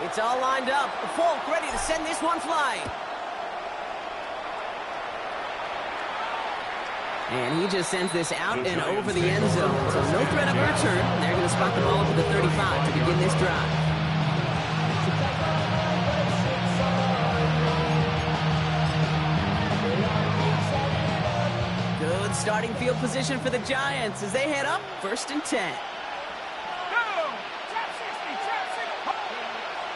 It's all lined up. The Falk ready to send this one flying. And he just sends this out and over the end zone. So no threat of a return. They're going to spot the ball up to the 35 to begin this drive. Good starting field position for the Giants as they head up 1st and 10.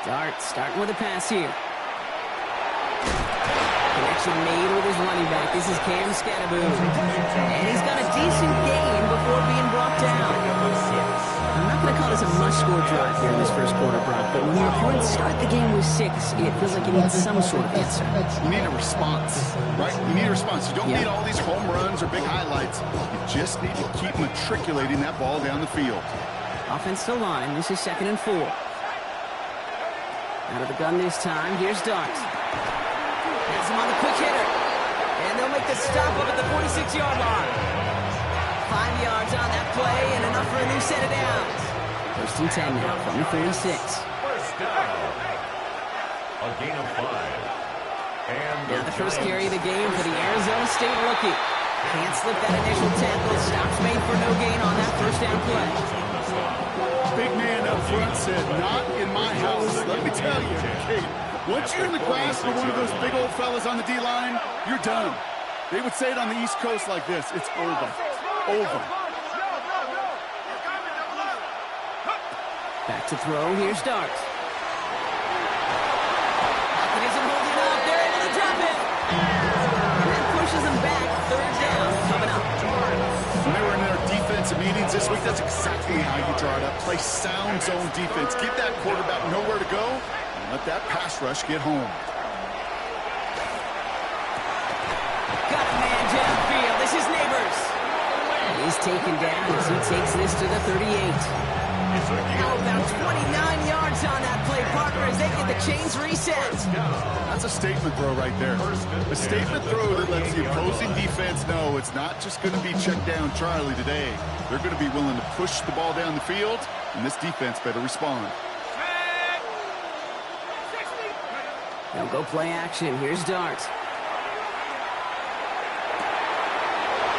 Dart starting with a pass here. Connection made with his running back. This is Cam Scatterboom. And he's got a decent gain before being brought down. I'm not going to call this a must-score drive here in this first quarter, Brock, but when your opponents start the game with 6, it feels like you need some sort of answer. You need a response, right? You need a response. You don't need all these home runs or big highlights. You just need to keep matriculating that ball down the field. Offensive line. This is 2nd and 4. Out of the gun this time. Here's Dart. Has him on the quick hitter. And they'll make the stop up at the 46-yard line. 5 yards on that play and enough for a new set of downs. 1st and 10 now from the 36. First down. A gain of 5. And now the first carry of the game for the Arizona State rookie. Can't slip that initial tackle. Stops made for no gain on that first down play. Big man up front said, not in my house. Let me tell you, hey, once you're in the grass for one of those big old fellas on the D-line, you're done. They would say it on the East Coast like this. It's over. Over. Back to throw. Here's Dart. It isn't holding up. They're able to drop it. And that pushes them back. 3rd down coming up. When they were in their defensive meetings this week, that's exactly how you draw it up. Play sound zone defense. Give that quarterback nowhere to go and let that pass rush get home. Got a man downfield. This is Neighbors. He's taken down as he takes this to the 38. Now about 29 yards on that play, Parker, as they get the chains reset. That's a statement throw right there. A statement throw that lets the opposing defense know it's not just going to be check down Charlie today. They're going to be willing to push the ball down the field, and this defense better respond. They'll go play action. Here's Dart.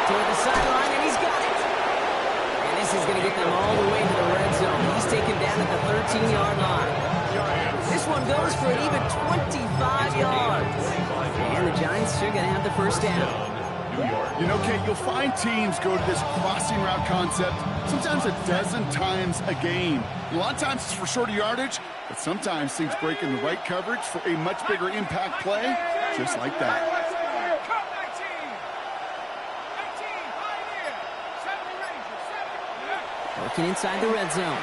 Toward the sideline, and he's got it. And this is going to get them all the way to the red zone. He's taken down at the 13-yard line. This one goes for an even 25 yards. And the Giants are going to have the first down. You know, Kate, you'll find teams go to this crossing route concept sometimes a dozen times a game. A lot of times it's for shorter yardage, but sometimes things break in the right coverage for a much bigger impact play, just like that. Working inside the red zone.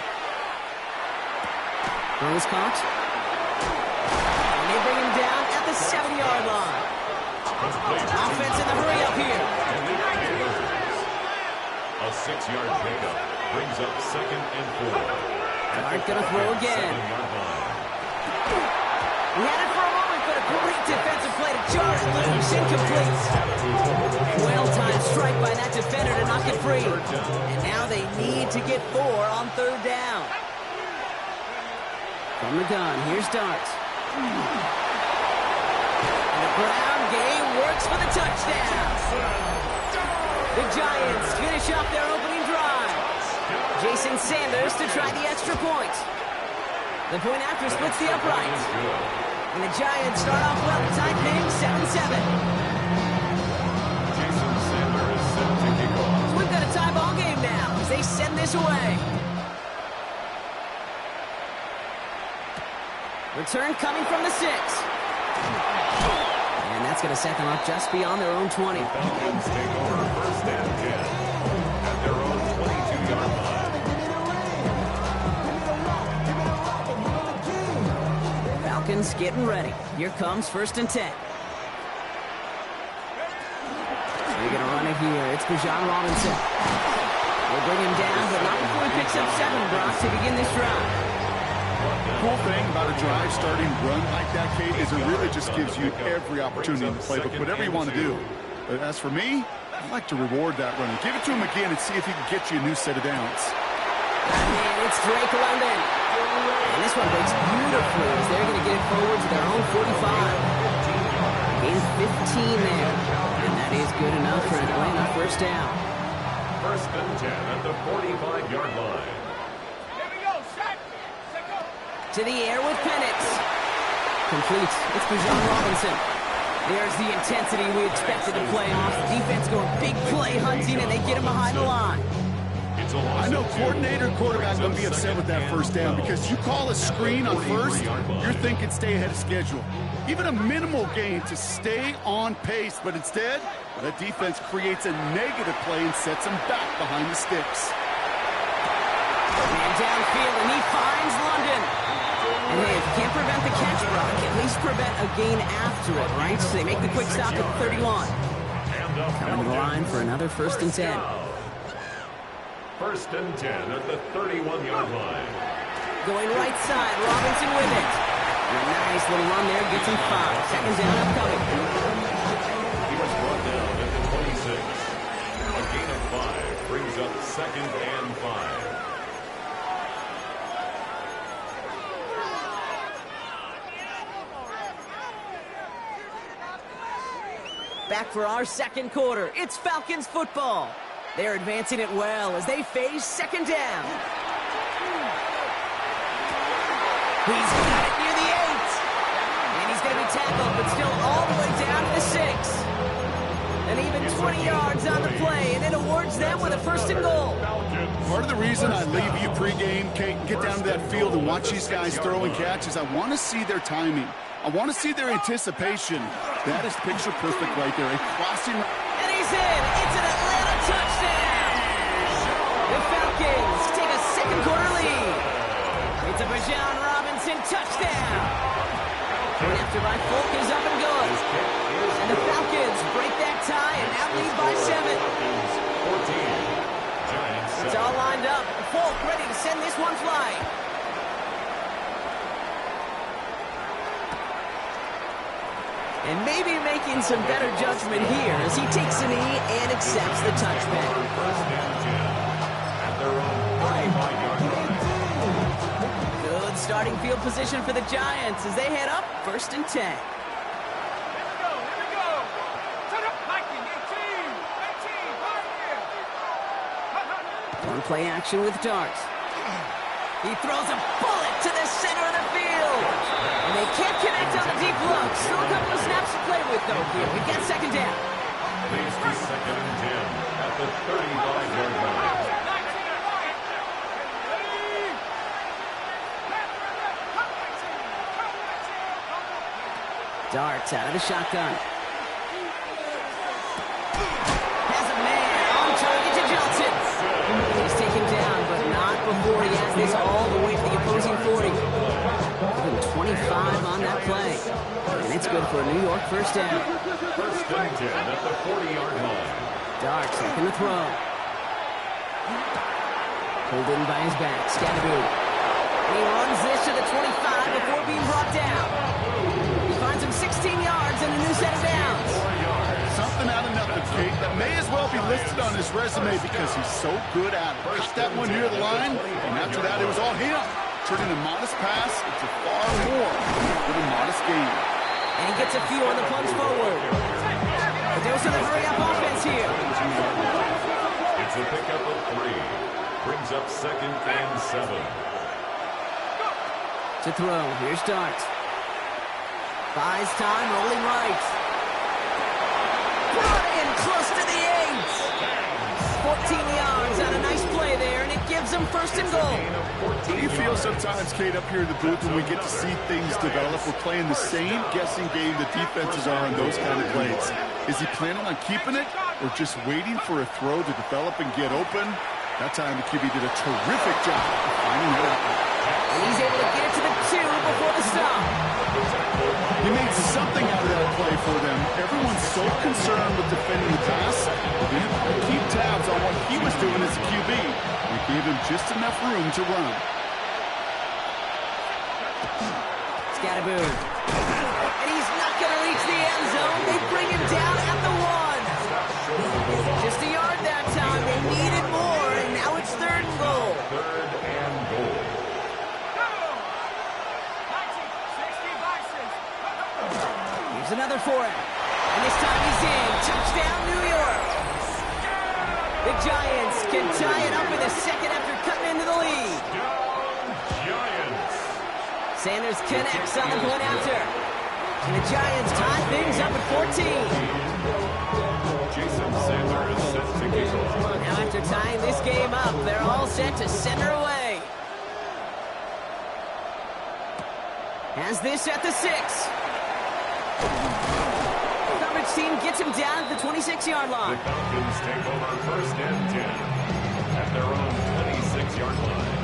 Throw is caught. And they bring him down at the 7-yard line. Offense in the hurry up here. A 6-yard pickup brings up 2nd and 4. Dart gonna throw again. He had it for a moment, but a great defensive play to charge the loose, incomplete. Well-timed strike by that defender to knock it free. And now they need to get 4 on 3rd down. From the gun, here's Dart. And the ground game works for the touchdown. The Giants finish off their opening drive. Jason Sanders to try the extra point. The point after splits the upright. And the Giants start off well, tied game 7-7. Jason Sanders set to kick off. So we've got a tie ball game now as they send this away. Return coming from the 6. And that's going to set them up just beyond their own 20. Falcons take over 1st and 10 at their own 22-yard line. Falcons getting ready. Here comes 1st and 10. They're going to run it here. It's Bijan Robinson. They'll bring him down, but not before he picks up 7, Brock, to begin this drive. Cool thing about a drive starting run like that, Kate, is it really just gives you every opportunity in the playbook, whatever you want to do. But as for me, I'd like to reward that run. Give it to him again and see if he can get you a new set of downs. And it's Drake London. And this one breaks beautifully as they're going to get it forward to their own 45. Gain 15 there. And that is good enough for Atlanta first down. First and 10 at the 45-yard line. To the air with Penix. Complete. It's Bijan Robinson. There's the intensity we expected to play off. Defense going big play hunting, and they get him behind the line. I know coordinator and quarterback going to be upset with that first down because you call a screen on first, you're thinking stay ahead of schedule. Even a minimal gain to stay on pace, but instead, the defense creates a negative play and sets him back behind the sticks. Man downfield, and he finds London. And hey, if you can't prevent the catch, Brock, at least prevent a gain after it, right? So they make the quick stop at 31. Coming to the line for another first and 10. First and 10 at the 31-yard line. Going right side, Robinson with it. And a nice little run there, gets him 5. Second down upcoming. He was brought down at the 26. A gain of 5 brings up second and 5. Back for our second quarter. It's Falcons football. They're advancing it well as they face second down. He's got it near the 8. And he's going to be tackled, but still all the way down to the 6. And even 20 yards on the play, and it awards them with a first and goal. Part of the reason I leave you pregame, Kate, and get down to that field and watch these guys throw and catch is I want to see their timing. I want to see their anticipation. That is picture perfect right there. A crossing. And he's in. It's an Atlanta touchdown. The Falcons take a second quarter lead. It's a Bijan Robinson touchdown. Going after by Folk is up and good. And the Falcons break that tie and now lead by 7. It's all lined up. Folk ready to send this one flying. And maybe making some better judgment here as he takes a knee and accepts the touchback. First and 10 at their own 45-yard line. Good starting field position for the Giants as they head up first and 10. One play action with Dart. He throws a bullet to the center of the field. And they can't connect on the deep look. Still a couple of snaps to play with, though, here. We've got second down. Leads to second and 10 at the 35-yard line. Darts out of the shotgun. Has a man on target to Johnson. He's taken down, but not before he has this all the way to the opposing 40. Given 25 on that play. And it's good for a New York first down. First and 10 at the 40-yard line. Darts taking the throw. Pulled in by his back. Scatterboo. And he runs this to the 25 before being brought down. He finds him 16 yards and a new set of downs. Something out of nothing, Kate, that may as well be listed on his resume because he's so good at it. Caught that one near the line, and after that, it was all him. Turning a modest pass into far more than a modest gain. And he gets a few on the punch forward. But there's a hurry-up offense here. It's a pickup of 3. Brings up second and 7. To throw, here's Dart. Buys time, rolling right. Brought in close to the 8. 14 yards on a nice play there, and it gives them first and goal. Do you feel sometimes, Kate, up here in the booth when we get to see things develop, we're playing the same guessing game the defenses are on those kind of plays? Is he planning on keeping it or just waiting for a throw to develop and get open? That time the QB did a terrific job of finding that out. And he's able to get it to the 2 before the stop. He made something out of that play for them. Everyone's so concerned with defending the pass, they didn't keep tabs on what he was doing as a QB. It gave him just enough room to run. Scatterboo. And he's not going to reach the end zone. They bring him down at the 1. Just a yard that time. They needed more, and now it's third and goal. Third and goal. cover for him. And this time he's in. Touchdown, New York. The Giants can tie it up in a second after cutting into the lead. Giants. Sanders connects on the point after. And the Giants tie things up at 14. Jason Sanders set to kick off. Now after tying this game up, they're all set to send her away. Has this at the 6. Coverage team gets him down at the 26-yard line. The Falcons take over 1st and 10 at their own 26-yard line.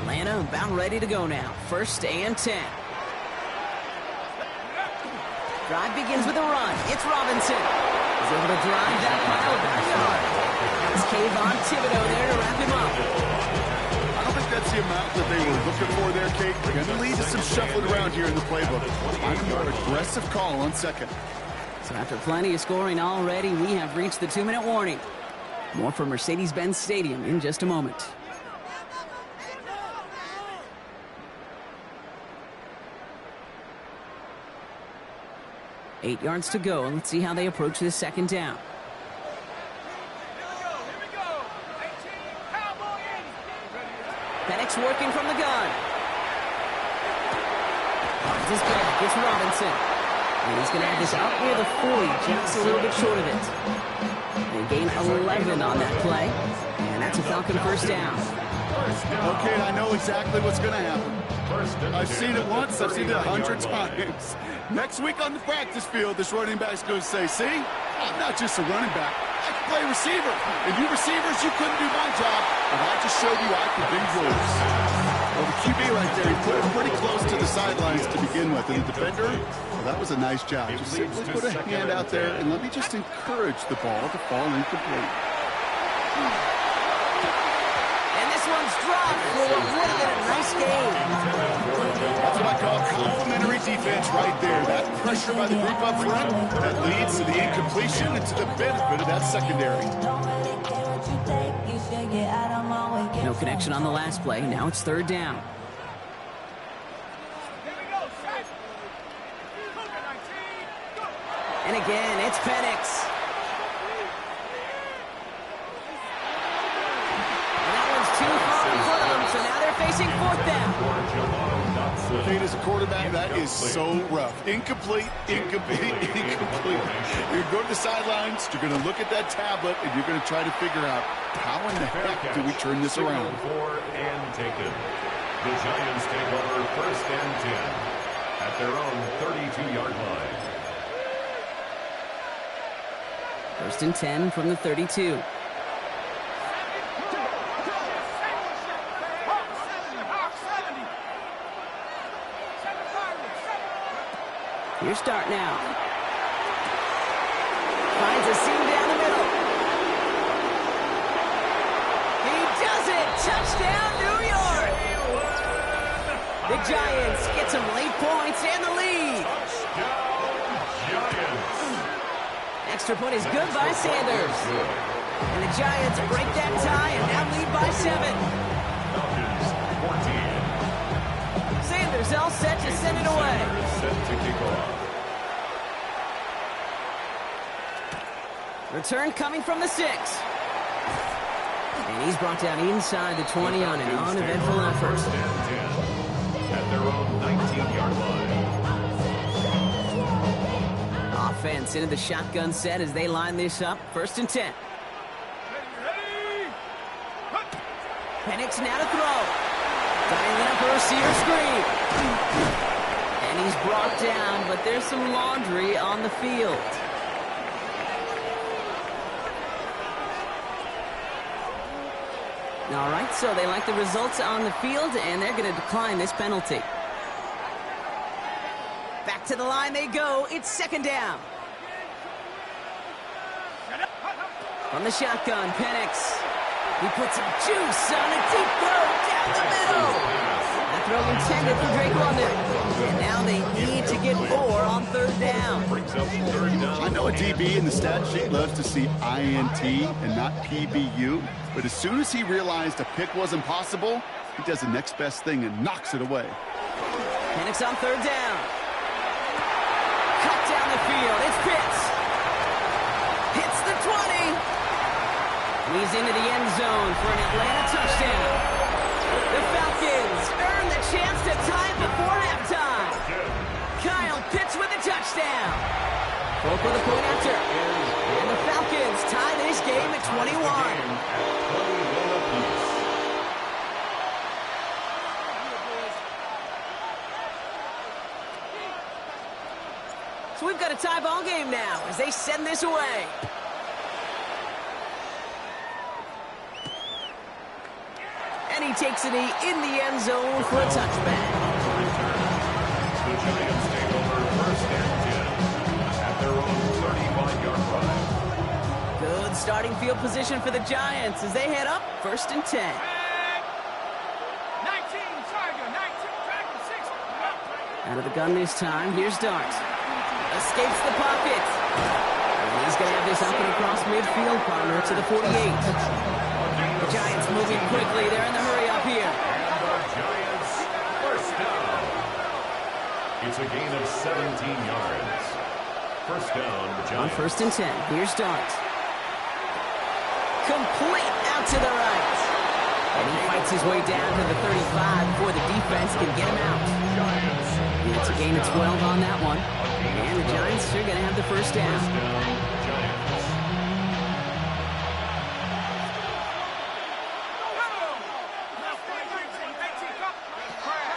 Atlanta about ready to go now. 1st and 10. Drive begins with a run. It's Robinson. He's able to drive that pile back yard. It's Kayvon Thibodeau there to wrap him up. I don't think that's the amount that they were looking for there, Kate. Going to lead to some shuffling around here in the playbook. Find a more aggressive call on 2nd. So after plenty of scoring already, we have reached the 2-minute warning. More from Mercedes-Benz Stadium in just a moment. Eight yards to go, and let's see how they approach this 2nd down. Penix working from the gun. Finds his back. It's Robinson. And he's going to have this out near the 40, just a little bit short of it. They gain 11 on that play. And that's a Falcon 1st down. Okay, I know exactly what's going to happen. I've seen it once. I've seen it 100 times. Next week on the practice field, this running back's going to say, see, I'm not just a running back. I can play receiver. And you receivers, you couldn't do my job, but I just showed you I could do yours. Well, the QB right there, he put it pretty close to the sidelines to begin with. And the defender, well, that was a nice job. Just simply put a hand out there, and let me just encourage the ball to fall incomplete. And this one's dropped for what would have been a nice game. That's what I call complimentary defense right there. That pressure by the group up front, that leads to the incompletion and to the benefit of that secondary. No connection on the last play. Now it's 3rd down. And again, it's Penix. And that one's too far in front of them, so now they're facing 4th down. Kate, as a quarterback, that is so rough. Incomplete, incomplete, incomplete. You're going to go to the sidelines, you're going to look at that tablet, and you're going to try to figure out how in the heck do we turn this around. And taken. The Giants take over 1st and 10 at their own 32-yard line. 1st and 10 from the 32. Here's start now. Finds a seam down the middle. He does it! Touchdown, New York! The Giants get some late points and the lead. Extra point is good by Sanders. And the Giants break that tie and now lead by 7. Sanders all set to send it away. Set to kick off. Return coming from the 6. And he's brought down inside the 20 on an uneventful effort. 1st and 10 at their own 19-yard line. Offense into the shotgun set as they line this up. 1st and 10. Penix now to throw. Dialing up a receiver screen. And he's brought down, but there's some laundry on the field. All right, so they like the results on the field, and they're going to decline this penalty. Back to the line they go. It's 2nd down. From the shotgun, Penix. He puts some juice on a deep throw down the middle. That throw intended for Drake London. And now they need to get 4 on 3rd down. I know a DB in the stat sheet loves to see INT and not PBU, but as soon as he realized a pick wasn't possible, he does the next best thing and knocks it away. And it's on third down. Cut down the field. It's Pitts. Hits the 20. He's into the end zone for an Atlanta touchdown. The Falcons earn the chance to tie it before halftime. Kyle Pitts with a touchdown. Folk with a point after. And the Falcons tie this game at 21. So we've got a tie ball game now as they send this away. And he takes it in the end zone for a touchback. The Giants take over first and 10 at their own 35-yard line. Good starting field position for the Giants as they head up first and 10. 19, Tiger, 19, Tiger, 6. Out of the gun this time, here's Dart. Escapes the pocket. And he's going to have this up and across midfield, partner to the 48. The Giants moving quickly. They're in the hurry up here. And the Giants first down. It's a gain of 17 yards. First down, the On Giants. first and 10, here's Dart. Complete out to the right. And he fights his way down to the 35 before the defense can get him out. It's a gain of 12 on that one. And the Giants are going to have the first down.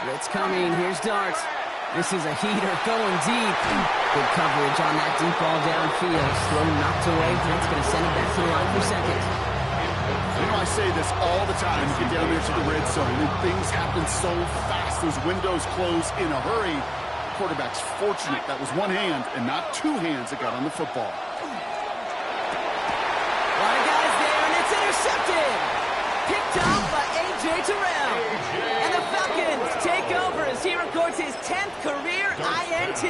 Blitz coming. Here's Dart. This is a heater going deep. Good coverage on that deep ball downfield. Slow knocked away. That's going to send it back to the line for second. You know, I say this all the time. You get down there to the red zone, and things happen so fast. Those windows close in a hurry. Quarterback's fortunate that was one hand and not two hands that got on the football. A lot of guys there, and it's intercepted. Picked up by A.J. Terrell. And the Falcons take over as he records his 10th career INT.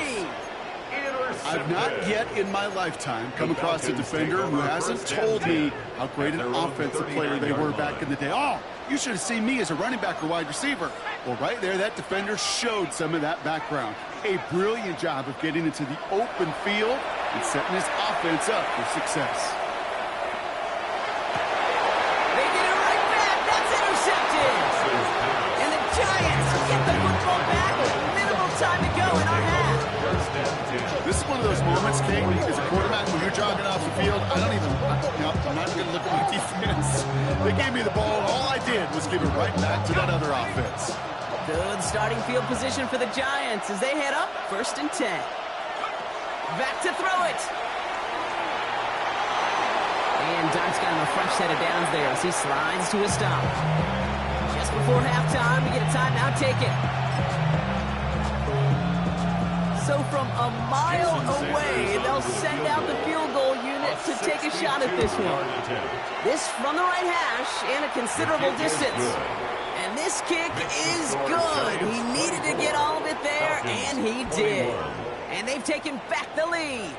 I've not yet in my lifetime come across a defender who hasn't told me how great an offensive player they were back in the day. Oh, you should have seen me as a running back or wide receiver. Well, right there, that defender showed some of that background. A brilliant job of getting into the open field and setting his offense up for success. They get it right back. That's intercepted. And the Giants get the football back with minimal time to go in our half. This is one of those moments, King, as a quarterback, when you're jogging off the field, I'm not going to look at my defense. They gave me the ball, and all I did was give it right back to that other offense. Good starting field position for the Giants as they head up first and 10. Back to throw it. And Dart's got him a fresh set of downs there as he slides to a stop. Just before halftime, we get a timeout taken. So from a mile away, they'll send out the field goal unit to take a shot at this one. This from the right hash and a considerable distance. And this kick is good. He needed to get all of it there, and he did. And they've taken back the lead.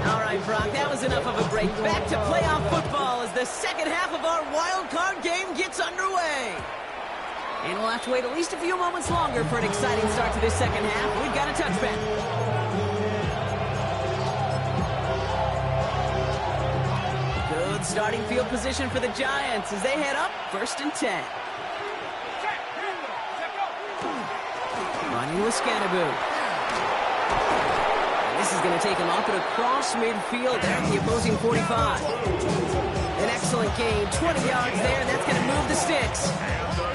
All right, Brock, that was enough of a break. Back to playoff football as the second half of our wild card game gets underway. And we'll have to wait at least a few moments longer for an exciting start to this second half. We've got a touchback. Good starting field position for the Giants as they head up first and 10. Running with Scannaboo. This is going to take him up and across midfield there at the opposing 45. An excellent gain, 20 yards there, and that's going to move the sticks.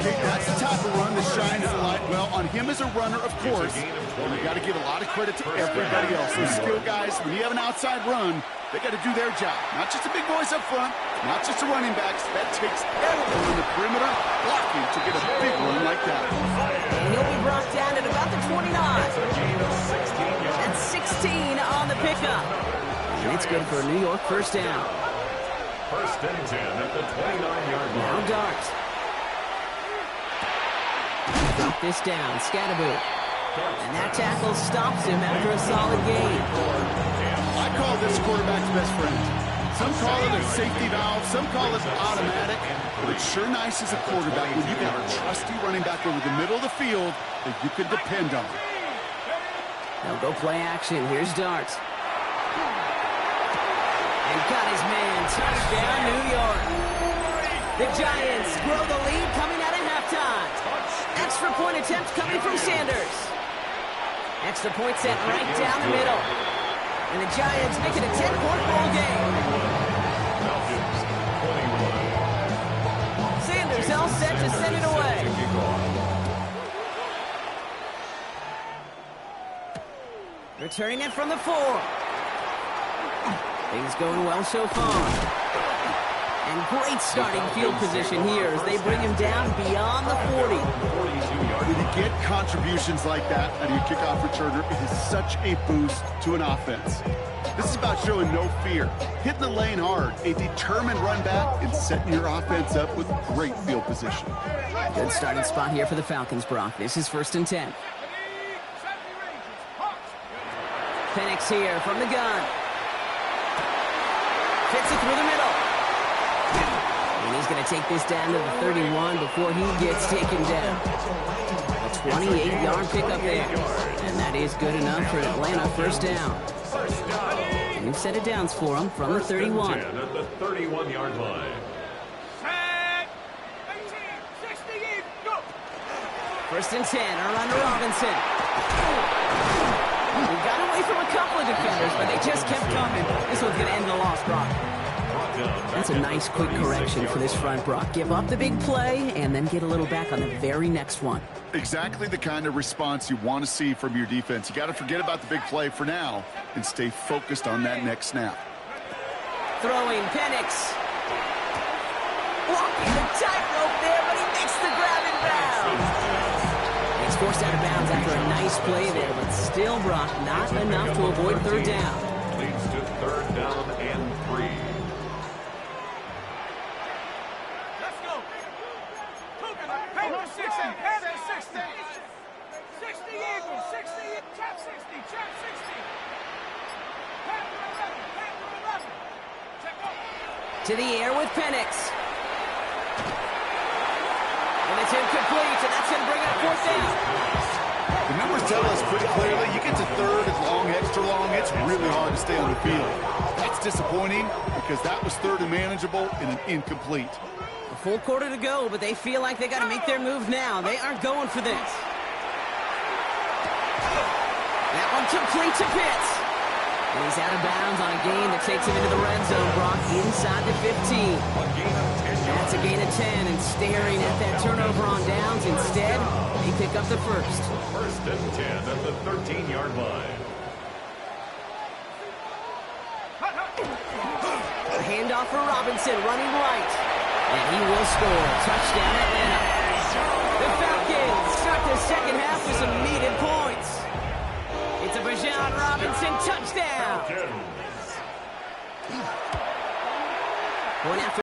That's the type of run that shines the light well on him as a runner, of course. And you got to give a lot of credit to everybody else. Those skill guys, when you have an outside run, they got to do their job. Not just the big boys up front, not just the running backs. That takes everyone in the perimeter blocking to get a big run like that. And he'll be brought down at about the 29. That's 16 on the pickup. And it's good for a New York first down. First and 10 at the 29-yard line. Now Dart. Drop this down, Scannaboo. And that tackle stops him after a solid gain. I call this quarterback's best friend. Some call it a safety valve, some call it automatic, but it's sure nice as a quarterback when you got a trusty running back over the middle of the field that you can depend on. They'll go play action. Here's Dart. And got his man. Touchdown, New York. The Giants grow the lead coming out of halftime. Extra point attempt coming from Sanders. Extra point set right down the middle. And the Giants make it a 10-point ball game. Falcons, 21. Sanders all set to send it away. Returning it from the 4. Things going well so far. And great starting field position here as they bring him down beyond the 40. When you get contributions like that out of your kickoff returner, it is such a boost to an offense. This is about showing no fear, hitting the lane hard, a determined run back, and setting your offense up with great field position. Good starting spot here for the Falcons, Brock. This is 1st and 10. Penix here from the gun. Fits it through the middle. And he's going to take this down to the 31 before he gets taken down. A 28-yard pickup there. And that is good enough for Atlanta. First down. New set of downs for him from the 31. At the 31-yard line. Set. 18, 68, go. 1st and 10, around to Robinson. He got away from a couple of defenders, but they just kept coming. This one's going to end the loss, Brock. That's a nice quick correction for this front, Brock. Give up the big play and then get a little back on the very next one. Exactly the kind of response you want to see from your defense. You got to forget about the big play for now and stay focused on that next snap. Throwing Penix. Walking the tightrope there, but he makes the grab in bounds. He's forced out of bounds after a nice play there, but still, Brock, not enough to avoid 3rd down. Leads to 3rd down and 3. Let's go. Paper 60, paper 60. 60 Eagles, 60, chap 60, chap 60. Paper 11, paper 11. Check out. To the air with Penix. And it's incomplete, and that's going to bring up 4th down. The numbers tell us pretty clearly, you get to 3rd, it's long, extra long, it's really hard to stay on the field. That's disappointing because that was 3rd and manageable and an incomplete. A full quarter to go, but they feel like they got to make their move now. They aren't going for this. That one complete to Pitts. And he's out of bounds on a gain that takes him into the red zone, Brock, inside the 15. That's a gain of 10, and staring at that turnover on downs. Instead, they pick up the 1st. 1st and 10 at the 13-yard line. A handoff for Robinson, running right. And he will score. Touchdown, Atlanta.